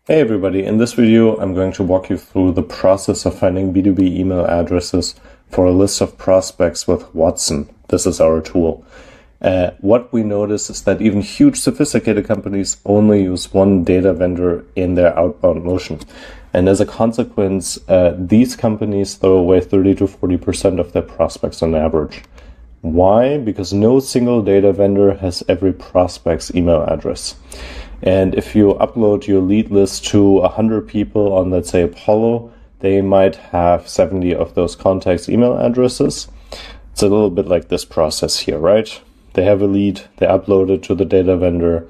Hey everybody, in this video I'm going to walk you through the process of finding B2B email addresses for a list of prospects with Watson. This is our tool. What we notice is that even huge sophisticated companies only use one data vendor in their outbound motion. And as a consequence, these companies throw away 30 to 40% of their prospects on average. Why? Because no single data vendor has every prospect's email address. And if you upload your lead list to 100 people on, let's say, Apollo, they might have 70 of those contacts' email addresses. It's a little bit like this process here, right? They have a lead, they upload it to the data vendor,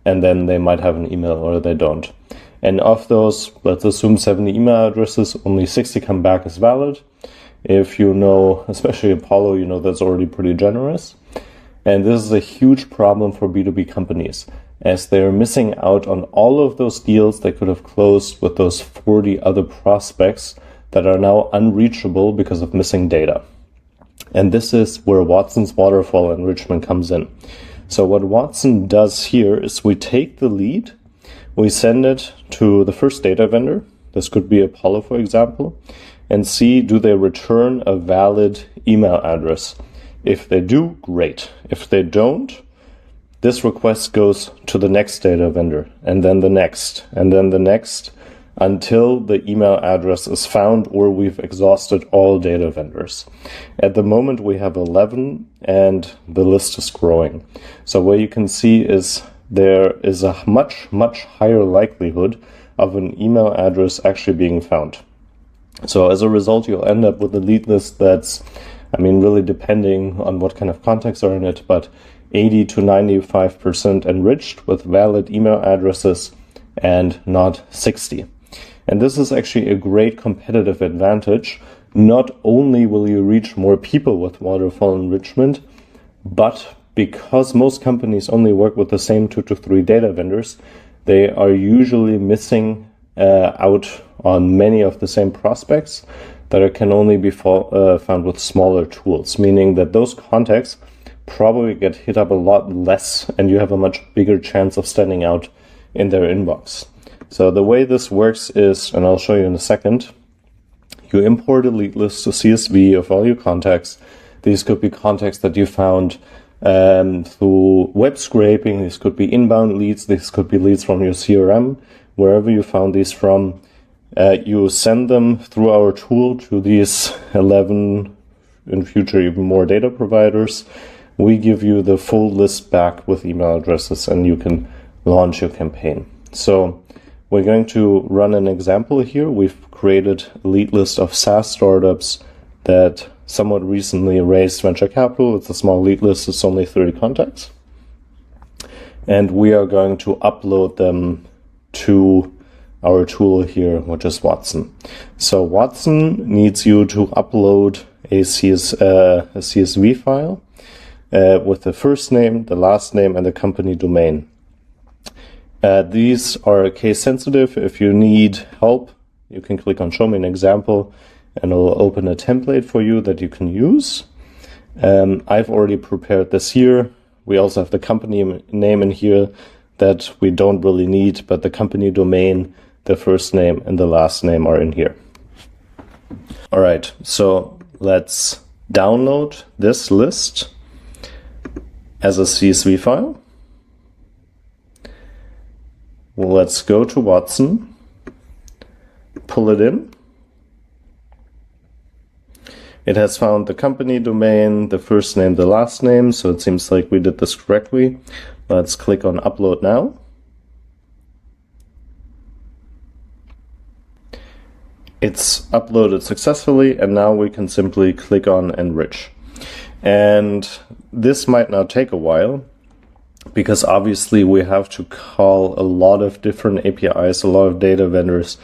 and then they might have an email or they don't. And of those, let's assume 70 email addresses, only 60 come back as valid. If you know, especially Apollo, you know that's already pretty generous. And this is a huge problem for B2B companies, as they're missing out on all of those deals they could have closed with those 40 other prospects that are now unreachable because of missing data. And this is where Watson's waterfall enrichment comes in. So what Watson does here is we take the lead, we send it to the first data vendor, this could be Apollo for example, and see do they return a valid email address. If they do, great. If they don't, this request goes to the next data vendor, and then the next, and then the next, until the email address is found or we've exhausted all data vendors. At the moment we have 11 and the list is growing. So what you can see is there is a much higher likelihood of an email address actually being found. So as a result, you'll end up with a lead list that's, really depending on what kind of contacts are in it, but 80 to 95% enriched with valid email addresses and not 60. And this is actually a great competitive advantage. Not only will you reach more people with waterfall enrichment, but because most companies only work with the same 2 to 3 data vendors, they are usually missing out on many of the same prospects that can only be found with smaller tools, meaning that those contacts probably get hit up a lot less and you have a much bigger chance of standing out in their inbox. So the way this works is, and I'll show you in a second, you import a lead list to CSV of all your contacts. These could be contacts that you found through web scraping, these could be inbound leads, these could be leads from your CRM, wherever you found these from. You send them through our tool to these 11, in future even more data providers. We give you the full list back with email addresses and you can launch your campaign. So we're going to run an example here. We've created a lead list of SaaS startups that somewhat recently raised venture capital. It's a small lead list, it's only 30 contacts. And we are going to upload them to our tool here, which is Watson. So Watson needs you to upload a CSV file with the first name, the last name, and the company domain. These are case sensitive. If you need help, you can click on Show Me an Example, and it will open a template for you that you can use. I've already prepared this here. We also have the company name in here that we don't really need, but the company domain, the first name, and the last name are in here. All right, so let's download this list as a CSV file. Let's go to Watson, pull it in. It has found the company domain, the first name, the last name, so it seems like we did this correctly. Let's click on Upload Now. It's uploaded successfully, and now we can simply click on Enrich. And this might now take a while, because obviously we have to call a lot of different APIs, a lot of data vendors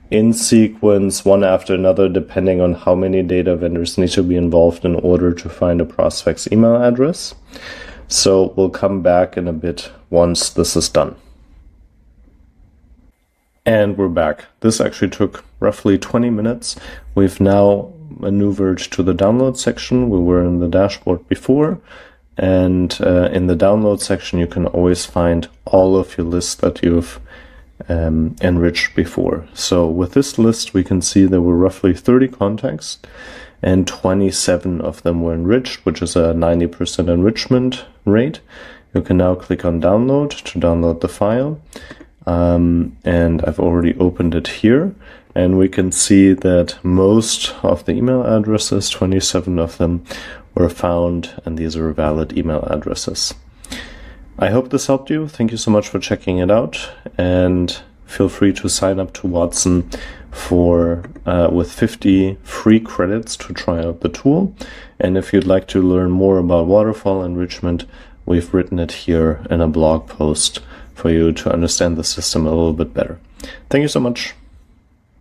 in sequence, one after another, depending on how many data vendors need to be involved in order to find a prospect's email address. So we'll come back in a bit once this is done. And we're back. This actually took roughly 20 minutes. We've now maneuvered to the download section. We were in the dashboard before. And in the download section, you can always find all of your lists that you've enriched before. So with this list, we can see there were roughly 30 contacts and 27 of them were enriched, which is a 90% enrichment rate. You can now click on download to download the file. And I've already opened it here, and we can see that most of the email addresses, 27 of them, were found, and these are valid email addresses. I hope this helped you. Thank you so much for checking it out, and feel free to sign up to Watson for with 50 free credits to try out the tool. And if you'd like to learn more about waterfall enrichment, we've written it here in a blog post for you to understand the system a little bit better. Thank you so much.